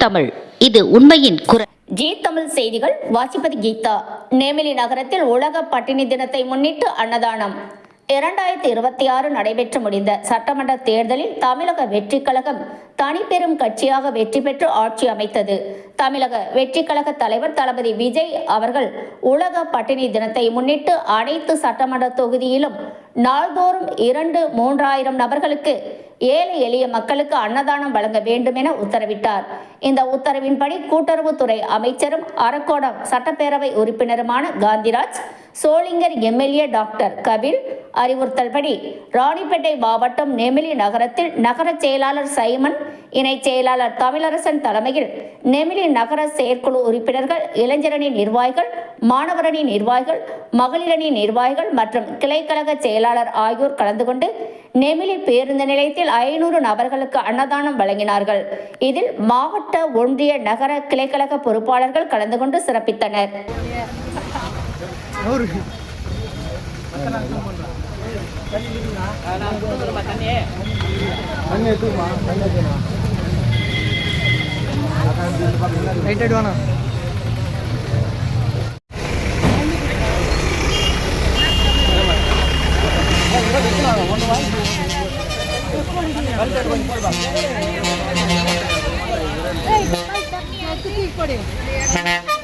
தமிழ், இது உண்மையின் குரல். ஜி தமிழ் செய்திகள் வாசிப்பது கீதா. நெமிலி நகரத்தில் உலக பட்டினி தினத்தை முன்னிட்டு அன்னதானம். 2026 நடைபெற்று முடிந்த சட்டமன்ற தேர்தலில் தமிழக வெற்றிக் கழகம் தனிப்பெரும் கட்சியாக வெற்றி பெற்று ஆட்சி அமைத்தது. தமிழக வெற்றிக் கழக தலைவர் தளபதி விஜய் அவர்கள் உலக பட்டினி தினத்தை முன்னிட்டு அனைத்து சட்டமன்ற தொகுதியிலும் நாள்தோறும் 2-3 நபர்களுக்கு ஏழை எளிய மக்களுக்கு அன்னதானம் வழங்க வேண்டும் என உத்தரவிட்டார். இந்த உத்தரவின்படி கூட்டுறவுத்துறை அமைச்சரும் அரக்கோணம் சட்டப்பேரவை உறுப்பினருமான காந்திராஜ், சோளிங்கர் எம்எல்ஏ டாக்டர் கபில் அறிவுறுத்தல்படி ராணிப்பேட்டை மாவட்டம் நெமிலி நகரத்தில் நகர செயலாளர் சைமன், இணை செயலாளர் தமிழரசன் தலைமையில் நெமிலி நகர செயற்குழு உறுப்பினர்கள், இளைஞரணி நிர்வாகிகள், மாணவரணி நிர்வாகிகள், மகளிரணி நிர்வாகிகள் மற்றும் கிளைக்கழக செயலாளர் ஆகியோர் கலந்து கொண்டு நெமிலி பேருந்து நிலையத்தில் 500 நபர்களுக்கு அன்னதானம் வழங்கினார்கள். இதில் மாவட்ட, ஒன்றிய, நகர கிளைக்கழக பொறுப்பாளர்கள் கலந்து கொண்டு சிறப்பித்தனர். Hey,